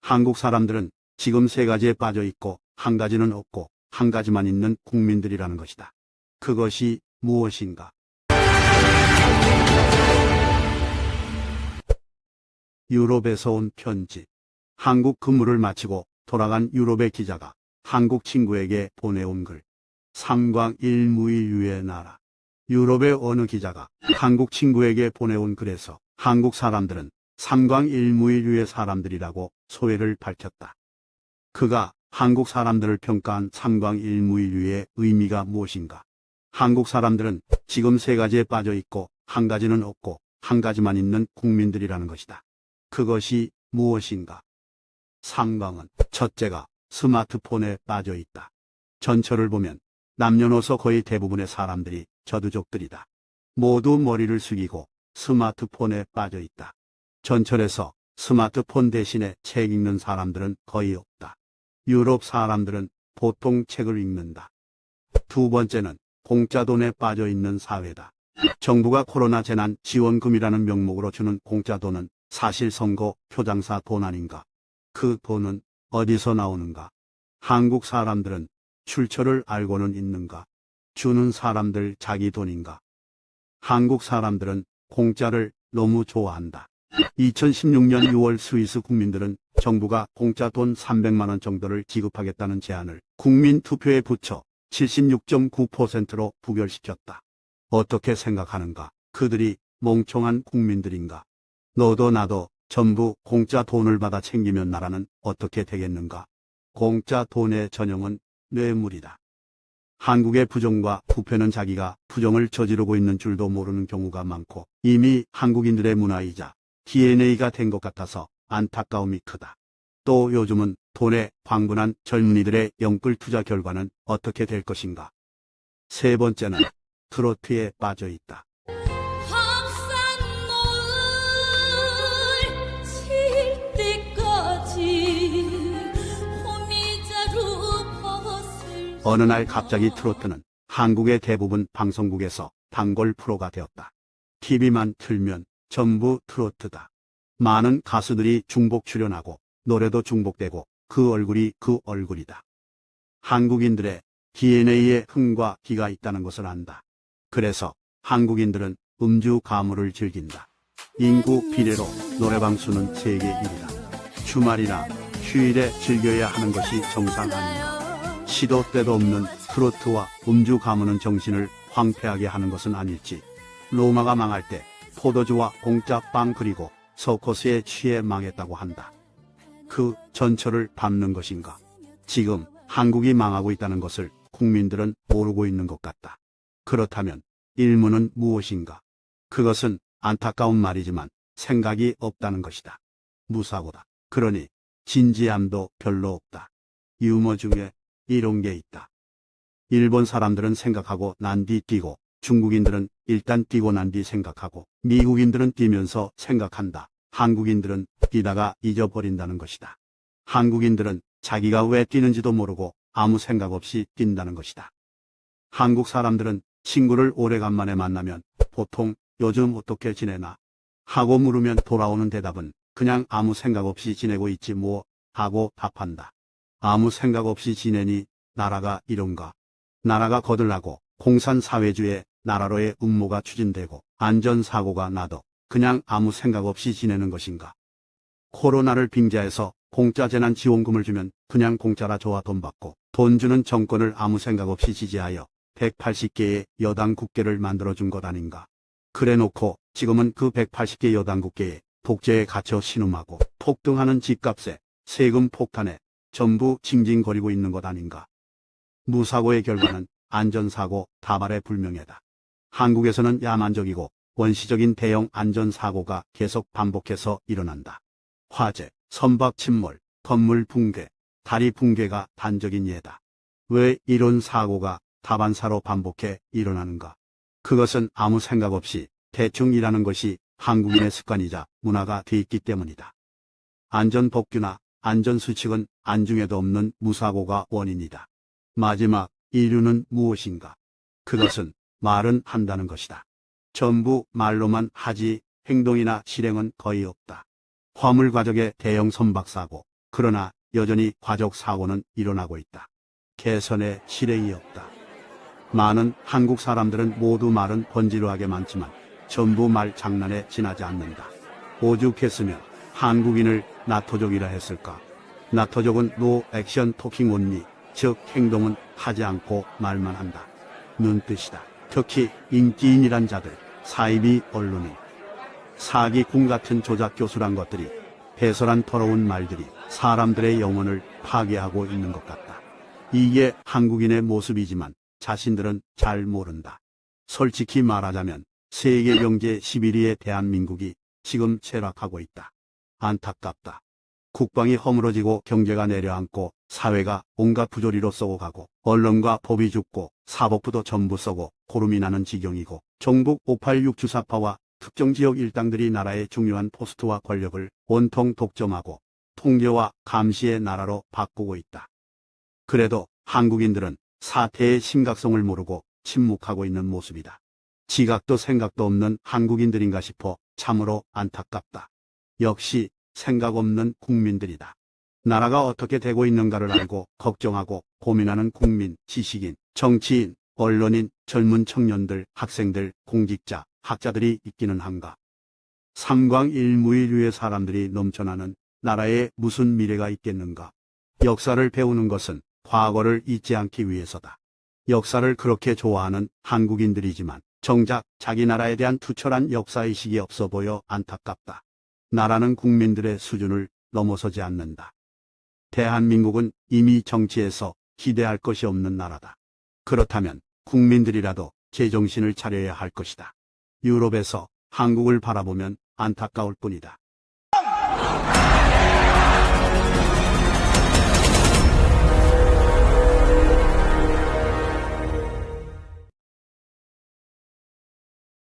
한국 사람들은 지금 세 가지에 빠져 있고 한 가지는 없고 한 가지만 있는 국민들이라는 것이다. 그것이 무엇인가? 유럽에서 온 편지. 한국 근무를 마치고 돌아간 유럽의 기자가 한국 친구에게 보내온 글. 삼광일무일류의 나라. 유럽의 어느 기자가 한국 친구에게 보내온 글에서 한국 사람들은 삼광일무일류의 사람들이라고 소회를 밝혔다. 그가 한국 사람들을 평가한 삼광일무일류의 의미가 무엇인가? 한국 사람들은 지금 세 가지에 빠져 있고 한 가지는 없고 한 가지만 있는 국민들이라는 것이다. 그것이 무엇인가? 삼광은 첫째가 스마트폰에 빠져 있다. 전철을 보면 남녀노소 거의 대부분의 사람들이 저두족들이다. 모두 머리를 숙이고 스마트폰에 빠져 있다. 전철에서 스마트폰 대신에 책 읽는 사람들은 거의 없다. 유럽 사람들은 보통 책을 읽는다. 두 번째는 공짜 돈에 빠져 있는 사회다. 정부가 코로나 재난 지원금이라는 명목으로 주는 공짜 돈은 사실 선거 표장사 돈 아닌가? 그 돈은 어디서 나오는가? 한국 사람들은 출처를 알고는 있는가? 주는 사람들 자기 돈인가? 한국 사람들은 공짜를 너무 좋아한다. 2016년 6월 스위스 국민들은 정부가 공짜 돈 300만 원 정도를 지급하겠다는 제안을 국민투표에 붙여 76.9%로 부결시켰다. 어떻게 생각하는가? 그들이 멍청한 국민들인가? 너도 나도 전부 공짜 돈을 받아 챙기면 나라는 어떻게 되겠는가? 공짜 돈의 전형은 뇌물이다. 한국의 부정과 부패는 자기가 부정을 저지르고 있는 줄도 모르는 경우가 많고 이미 한국인들의 문화이자 DNA가 된 것 같아서 안타까움이 크다. 또 요즘은 돈에 광분한 젊은이들의 영끌 투자 결과는 어떻게 될 것인가? 세 번째는 트로트에 빠져 있다. 어느 날 갑자기 트로트는 한국의 대부분 방송국에서 단골 프로가 되었다. TV만 틀면 전부 트로트다. 많은 가수들이 중복 출연하고 노래도 중복되고 그 얼굴이 그 얼굴이다. 한국인들의 DNA에 흥과 기가 있다는 것을 안다. 그래서 한국인들은 음주 가무를 즐긴다. 인구 비례로 노래방 수는 세계 1위다. 주말이나 휴일에 즐겨야 하는 것이 정상 아닌가? 시도 때도 없는 트로트와 음주 가무는 정신을 황폐하게 하는 것은 아닐지. 로마가 망할 때 포도주와 공짜 빵 그리고 서커스에 취해 망했다고 한다. 그 전철을 밟는 것인가? 지금 한국이 망하고 있다는 것을 국민들은 모르고 있는 것 같다. 그렇다면 일문은 무엇인가? 그것은 안타까운 말이지만 생각이 없다는 것이다. 무사고다. 그러니 진지함도 별로 없다. 유머 중에 이런 게 있다. 일본 사람들은 생각하고 난 뒤 뛰고 중국인들은 일단 뛰고 난 뒤 생각하고 미국인들은 뛰면서 생각한다. 한국인들은 뛰다가 잊어버린다는 것이다. 한국인들은 자기가 왜 뛰는지도 모르고 아무 생각 없이 뛴다는 것이다. 한국 사람들은 친구를 오래간만에 만나면 보통 요즘 어떻게 지내나 하고 물으면 돌아오는 대답은 그냥 아무 생각 없이 지내고 있지 뭐 하고 답한다. 아무 생각 없이 지내니 나라가 이런가? 나라가 거들나고 공산사회주의 나라로의 음모가 추진되고 안전사고가 나도 그냥 아무 생각 없이 지내는 것인가? 코로나를 빙자해서 공짜 재난지원금을 주면 그냥 공짜라 좋아 돈 받고 돈 주는 정권을 아무 생각 없이 지지하여 180개의 여당 국회를 만들어준 것 아닌가? 그래놓고 지금은 그 180개 여당 국회에 독재에 갇혀 신음하고 폭등하는 집값에 세금 폭탄에 전부 징징거리고 있는 것 아닌가? 무사고의 결과는 안전사고 다발의 불명예다. 한국에서는 야만적이고 원시적인 대형 안전사고가 계속 반복해서 일어난다. 화재, 선박 침몰, 건물 붕괴, 다리 붕괴가 단적인 예다. 왜 이런 사고가 다반사로 반복해 일어나는가? 그것은 아무 생각 없이 대충 일하는 것이 한국인의 습관이자 문화가 돼 있기 때문이다. 안전법규나 안전수칙은 안중에도 없는 무사고가 원인이다. 마지막 이유는 무엇인가? 그것은 말은 한다는 것이다. 전부 말로만 하지 행동이나 실행은 거의 없다. 화물과적의 대형 선박사고, 그러나 여전히 과적 사고는 일어나고 있다. 개선의 실행이 없다. 많은 한국 사람들은 모두 말은 번지르하게 많지만 전부 말 장난에 지나지 않는다. 오죽했으면 한국인을 나토족이라 했을까? 나토족은 노 액션 토킹 온리, 즉 행동은 하지 않고 말만 한다. 눈뜻이다. 특히 인기인이란 자들, 사이비 언론인, 사기꾼 같은 조작 교수란 것들이 배설한 더러운 말들이 사람들의 영혼을 파괴하고 있는 것 같다. 이게 한국인의 모습이지만 자신들은 잘 모른다. 솔직히 말하자면 세계 경제 11위의 대한민국이 지금 쇠락하고 있다. 안타깝다. 국방이 허물어지고 경제가 내려앉고 사회가 온갖 부조리로 썩어 가고 언론과 법이 죽고 사법부도 전부 썩어 고름이 나는 지경이고 종북 586 주사파와 특정 지역 일당들이 나라의 중요한 포스트와 권력을 온통 독점하고 통제와 감시의 나라로 바꾸고 있다. 그래도 한국인들은 사태의 심각성을 모르고 침묵하고 있는 모습이다. 지각도 생각도 없는 한국인들인가 싶어 참으로 안타깝다. 역시 생각 없는 국민들이다. 나라가 어떻게 되고 있는가를 알고 걱정하고 고민하는 국민, 지식인, 정치인, 언론인, 젊은 청년들, 학생들, 공직자, 학자들이 있기는 한가. 삼광일무일류의 사람들이 넘쳐나는 나라에 무슨 미래가 있겠는가. 역사를 배우는 것은 과거를 잊지 않기 위해서다. 역사를 그렇게 좋아하는 한국인들이지만 정작 자기 나라에 대한 투철한 역사의식이 없어 보여 안타깝다. 나라는 국민들의 수준을 넘어서지 않는다. 대한민국은 이미 정치에서 기대할 것이 없는 나라다. 그렇다면 국민들이라도 제정신을 차려야 할 것이다. 유럽에서 한국을 바라보면 안타까울 뿐이다.